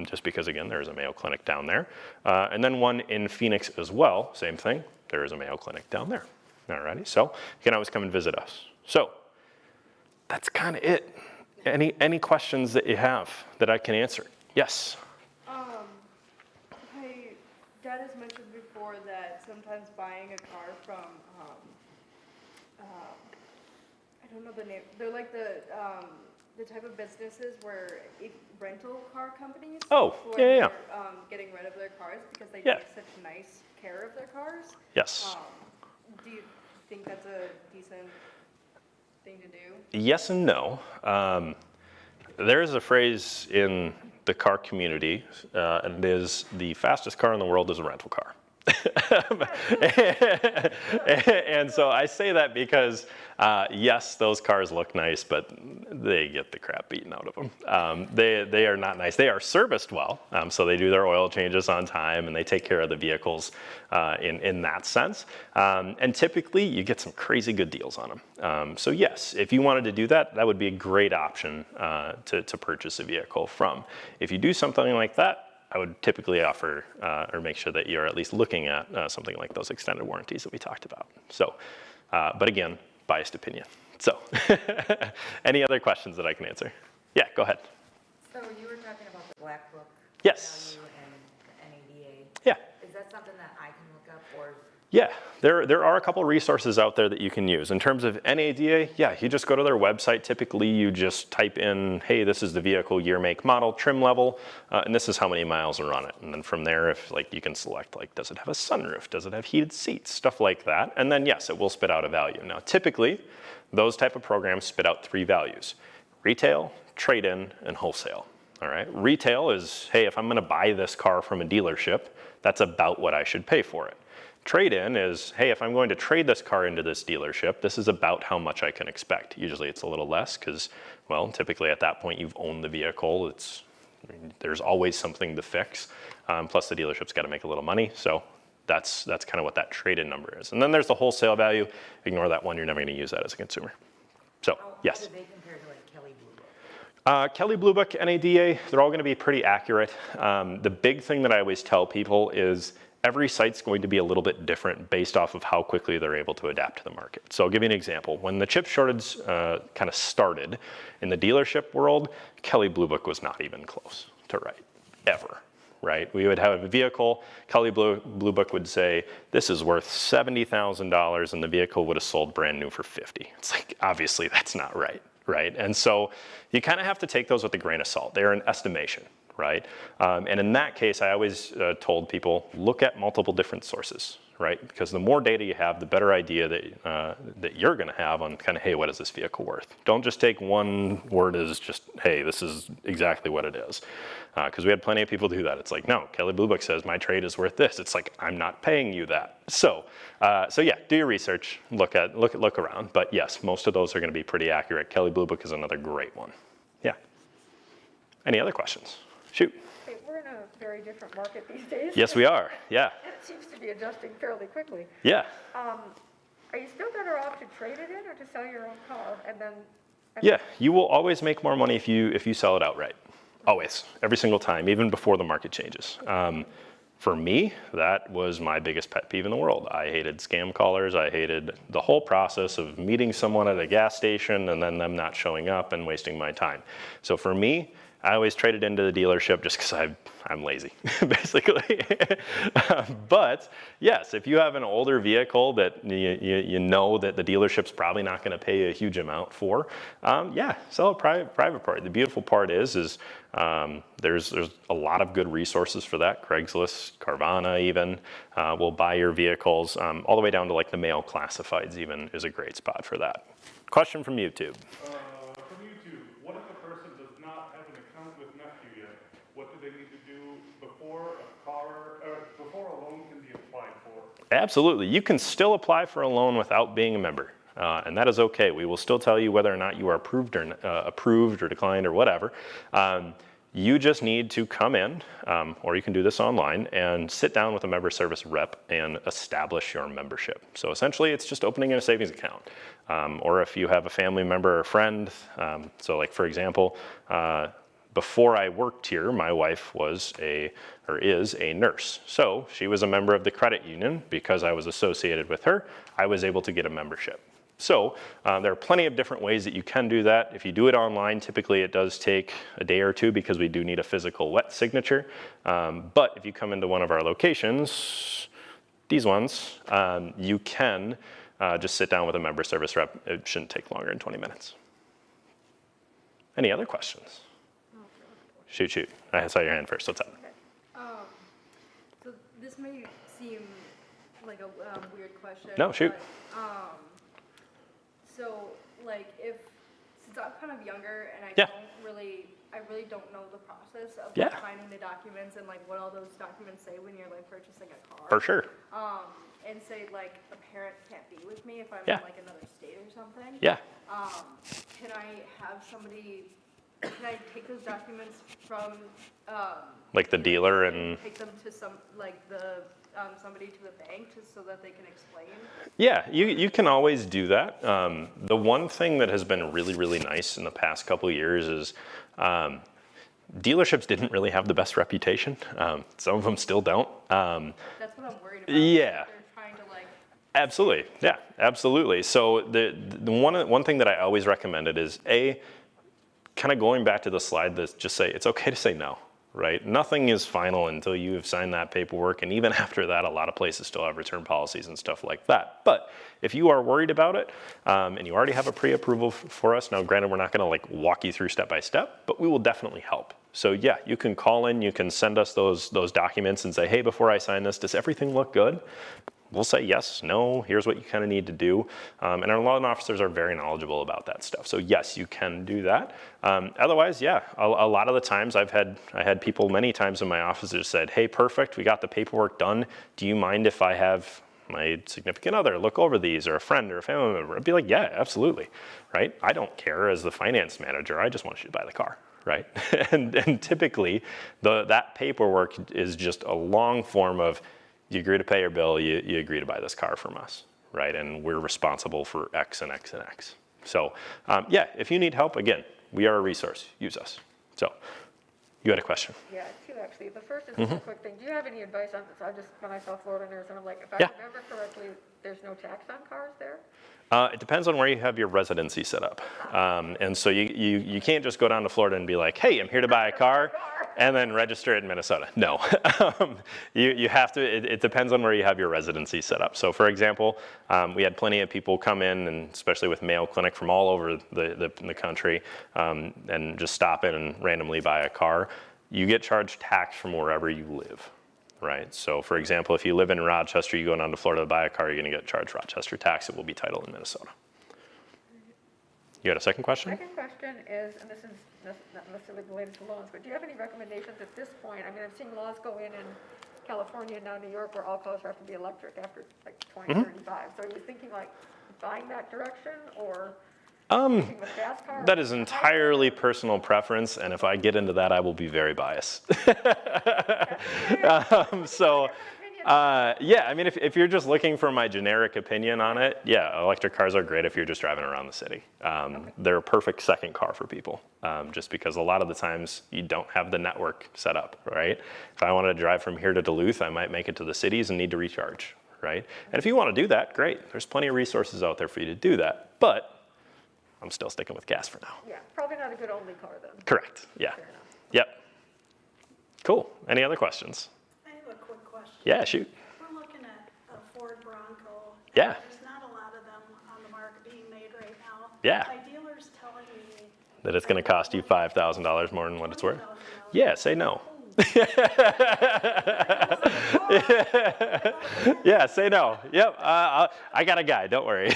just because again, there is a Mayo Clinic down there. And then one in Phoenix as well, same thing. There is a Mayo Clinic down there. Alrighty, so you can always come and visit us. So that's kind of it. Any questions that you have that I can answer? Yes. My dad has mentioned before that sometimes buying a car from, I don't know the name, they're like the type of businesses where rental car companies. Oh, who are yeah. getting rid of their cars because they Yeah. take such nice care of their cars. Yes. Do you think that's a decent thing to do? Yes and no. There is a phrase in the car community, and it is the fastest car in the world is a rental car. And so I say that because, yes, those cars look nice, but they get the crap beaten out of them. They are not nice. They are serviced well, so they do their oil changes on time and they take care of the vehicles in that sense. And typically you get some crazy good deals on them. So yes, if you wanted to do that, that would be a great option to purchase a vehicle from. If you do something like that, I would typically offer or make sure that you're at least looking at something like those extended warranties that we talked about. So, but again, biased opinion. So, any other questions that I can answer? Yeah, go ahead. So you were talking about the Black Book Yes. value and the NADA. Yeah. Is that something that I can look up or? Yeah, there are a couple resources out there that you can use. In terms of NADA, yeah, you just go to their website. Typically, you just type in, hey, this is the vehicle, year, make, model, trim level, and this is how many miles are on it. And then from there, if like you can select, like, does it have a sunroof? Does it have heated seats? Stuff like that. And then yes, it will spit out a value. Now, typically, those type of programs spit out 3 values: retail, trade-in, and wholesale. All right, retail is, hey, if I'm gonna buy this car from a dealership, that's about what I should pay for it. Trade-in is, hey, if I'm going to trade this car into this dealership, this is about how much I can expect. Usually it's a little less because, well, typically at that point you've owned the vehicle. There's always something to fix. Plus the dealership's got to make a little money. So that's kind of what that trade-in number is. And then there's the wholesale value. Ignore that one. You're never going to use that as a consumer. So, yes. How do they compare to like Kelley Blue Book? Kelley Blue Book, NADA, they're all going to be pretty accurate. The big thing that I always tell people is every site's going to be a little bit different based off of how quickly they're able to adapt to the market. So I'll give you an example. When the chip shortage kind of started in the dealership world, Kelley Blue Book was not even close to right, ever, right? We would have a vehicle, Kelley Blue Book would say, this is worth $70,000 and the vehicle would have sold brand new for $50,000. It's like, obviously that's not right, right? And so you kind of have to take those with a grain of salt. They're an estimation. Right? And in that case, I always told people, look at multiple different sources, right? Because the more data you have, the better idea that you're going to have on kind of, hey, what is this vehicle worth? Don't just take one word as just, hey, this is exactly what it is. Because we had plenty of people do that. It's like, no, Kelley Blue Book says my trade is worth this. It's like, I'm not paying you that. So yeah, do your research, look around. But yes, most of those are going to be pretty accurate. Kelley Blue Book is another great one. Yeah. Any other questions? Shoot. Hey, we're in a very different market these days. Yes, we are. Yeah. And it seems to be adjusting fairly quickly. Yeah. Are you still better off to trade it in or to sell your own car and then? Yeah, you will always make more money if you sell it outright. Always, every single time, even before the market changes. For me, that was my biggest pet peeve in the world. I hated scam callers. I hated the whole process of meeting someone at a gas station and then them not showing up and wasting my time. So for me, I always trade it into the dealership just because I'm lazy, basically. But yes, if you have an older vehicle that you know that the dealership's probably not going to pay a huge amount for, yeah, sell a private party. The beautiful part is there's a lot of good resources for that. Craigslist, Carvana even will buy your vehicles, all the way down to like the mail classifieds even is a great spot for that. Question from YouTube. From YouTube, what if a person does not have an account with Nephew yet? What do they need to do before before a loan can be applied for? Absolutely. You can still apply for a loan without being a member. And that is okay. We will still tell you whether or not you are approved or declined or whatever. You just need to come in, or you can do this online, and sit down with a member service rep and establish your membership. So essentially, it's just opening a savings account. Or if you have a family member or friend, so like for example, before I worked here, my wife is a nurse. So she was a member of the credit union. Because I was associated with her, I was able to get a membership. So there are plenty of different ways that you can do that. If you do it online, typically it does take a day or two because we do need a physical wet signature. But if you come into one of our locations, these ones, you can just sit down with a member service rep. It shouldn't take longer than 20 minutes. Any other questions? Shoot. I saw your hand first. What's up? Okay. So this may seem like a weird question. No, shoot. But, so like since I'm kind of younger and I really don't know the process of like, finding the documents and like what all those documents say when you're like purchasing a car. For sure. And say like a parent can't be with me if I'm Yeah. in like another state or something. Yeah. Can I take those documents from Like the dealer and take them to somebody to the bank so that they can explain? yeah, you can always do that. The one thing that has been really, really nice in the past couple of years is dealerships didn't really have the best reputation. Some of them still don't. That's what I'm worried about. Yeah. They're trying to like. Absolutely. Yeah, absolutely. So the one thing that I always recommended is kind of going back to the slide that just say it's okay to say no. Right? Nothing is final until you have signed that paperwork, and even after that, a lot of places still have return policies and stuff like that. But if you are worried about it, and you already have a pre-approval for us, now granted, we're not gonna like walk you through step by step, but we will definitely help. So yeah, you can call in, you can send us those documents and say, hey, before I sign this, does everything look good? We'll say yes, no, here's what you kind of need to do. And our loan officers are very knowledgeable about that stuff. So yes, you can do that. Otherwise, yeah, a lot of the times I had people many times in my office that said, hey, perfect, we got the paperwork done. Do you mind if I have my significant other look over these, or a friend or a family member? I'd be like, yeah, absolutely, right? I don't care as the finance manager, I just want you to buy the car. Right, and typically that paperwork is just a long form of you agree to pay your bill, you agree to buy this car from us, right? And we're responsible for X and X and X. So yeah, if you need help, again, we are a resource. Use us. So you had a question. Yeah, two actually. The first is just a quick thing. Do you have any advice on this? When I saw Florida Nurse, and I'm like, if I remember correctly, there's no tax on cars there? It depends on where you have your residency set up. And so you can't just go down to Florida and be like, hey, I'm here to buy a car, and then register it in Minnesota. No. You have to, it depends on where you have your residency set up. So for example, we had plenty of people come in, and especially with Mayo Clinic from all over the country, and just stop in and randomly buy a car. You get charged tax from wherever you live. Right. So for example, if you live in Rochester, you go down to Florida to buy a car, you're going to get charged Rochester tax. It will be titled in Minnesota. You had a second question? Second question is, and this is not necessarily related to loans, but do you have any recommendations at this point? I mean, I'm seeing laws go in California and now New York where all cars have to be electric after like 2035. So are you thinking like buying that direction, or sticking with gas cars? That is entirely personal preference, and if I get into that, I will be very biased. Yeah, I mean, if you're just looking for my generic opinion on it, yeah, electric cars are great if you're just driving around the city. They're a perfect second car for people, just because a lot of the times you don't have the network set up, right? If I wanted to drive from here to Duluth, I might make it to the cities and need to recharge, right? And if you want to do that, great. There's plenty of resources out there for you to do that, but I'm still sticking with gas for now. Yeah, probably not a good only car then. Correct, yeah. Fair enough. Yep. Cool. Any other questions? I have a quick question. Yeah, shoot. We're looking at a Ford Bronco. and Yeah. There's not a lot of them on the market being made right now. Yeah. My dealer's telling me. That it's going to cost you $5,000 more than what it's worth? $20,000. Yeah, say no. Yeah, say no. Yep, I got a guy. Don't worry.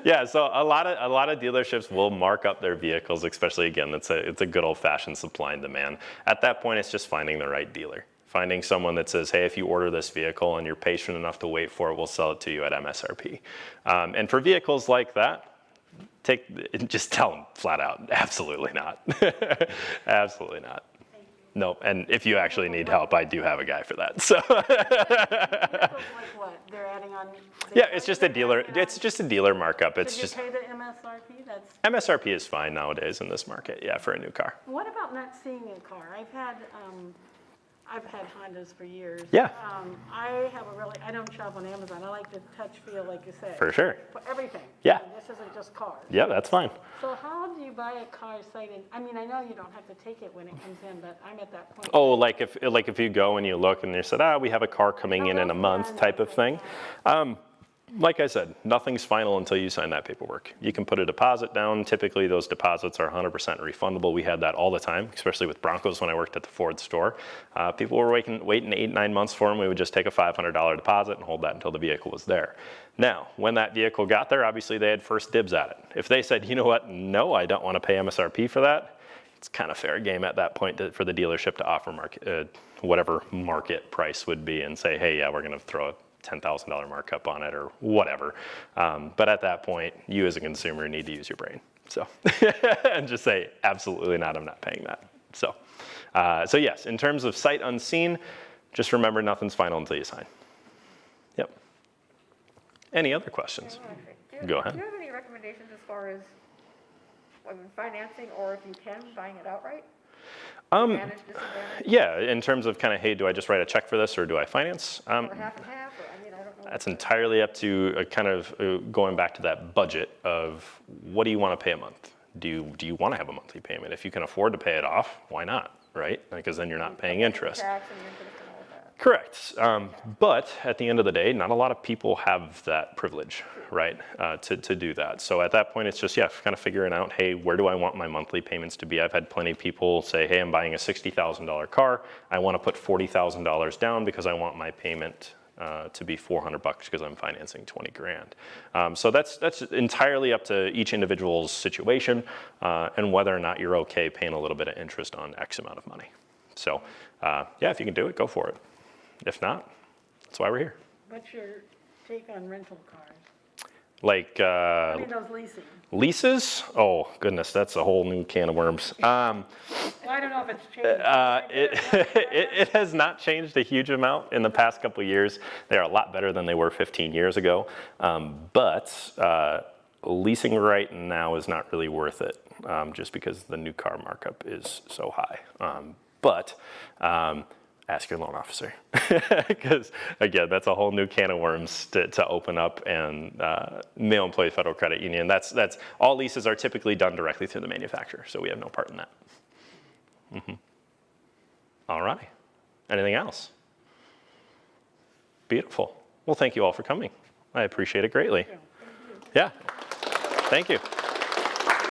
Yeah, so a lot of dealerships will mark up their vehicles, especially again, it's a good old-fashioned supply and demand. At that point, it's just finding the right dealer. Finding someone that says, hey, if you order this vehicle and you're patient enough to wait for it, we'll sell it to you at MSRP. And for vehicles like that, just tell them flat out, absolutely not. Absolutely not. No, and if you actually need help, I do have a guy for that. So. Like what? They're adding on? Yeah, it's just a dealer. It's just a dealer markup. It's Did just you pay the MSRP? That's. MSRP is fine nowadays in this market. Yeah, for a new car. What about not seeing a car? I've had Hondas for years. Yeah. I don't shop on Amazon. I like the touch feel, like you said. For sure. For everything. Yeah. This isn't just cars. Yeah, that's fine. So how do you buy a car cited? I mean, I know you don't have to take it when it comes in, but I'm at that point. Oh, like if you go and you look and they said, we have a car coming in a month type of thing. Like I said, nothing's final until you sign that paperwork. You can put a deposit down. Typically, those deposits are 100% refundable. We had that all the time, especially with Broncos when I worked at the Ford store. People were waiting 8-9 months for them. We would just take a $500 deposit and hold that until the vehicle was there. Now, when that vehicle got there, obviously they had first dibs at it. If they said, you know what, no, I don't want to pay MSRP for that, it's kind of fair game at that point for the dealership to offer whatever market price would be and say, hey, yeah, we're going to throw a $10,000 markup on it or whatever. But at that point, you as a consumer need to use your brain. So, and just say, absolutely not, I'm not paying that. So yes, in terms of sight unseen, just remember nothing's final until you sign. Yep. Any other questions? Go ahead. Do you have any recommendations as far as financing, or if you can, buying it outright? Advantage, disadvantage? Yeah, in terms of kind of, hey, do I just write a check for this or do I finance? Or half and half, or, I mean, I don't know. That's entirely up to kind of going back to that budget of what do you want to pay a month? Do you want to have a monthly payment? If you can afford to pay it off, why not, right? Because then you're not paying interest. Tax and interest and all of that. Correct. But at the end of the day, not a lot of people have that privilege, right, to do that. So at that point, it's just, kind of figuring out, hey, where do I want my monthly payments to be? I've had plenty of people say, hey, I'm buying a $60,000 car. I want to put $40,000 down because I want my payment to be $400 because I'm financing 20 grand. So that's entirely up to each individual's situation and whether or not you're okay paying a little bit of interest on X amount of money. So if you can do it, go for it. If not, that's why we're here. What's your take on rental cars? Like I mean, those leasing. leases? Oh goodness, that's a whole new can of worms. Well, I don't know if it's changed. It has not changed a huge amount in the past couple of years. They are a lot better than they were 15 years ago. But leasing right now is not really worth it just because the new car markup is so high. But ask your loan officer because again, that's a whole new can of worms to open up. And Mail Employee Federal Credit Union, that's all leases are typically done directly through the manufacturer, so we have no part in that. All right. Anything else? Beautiful. Well, thank you all for coming. I appreciate it greatly. Yeah. Thank you.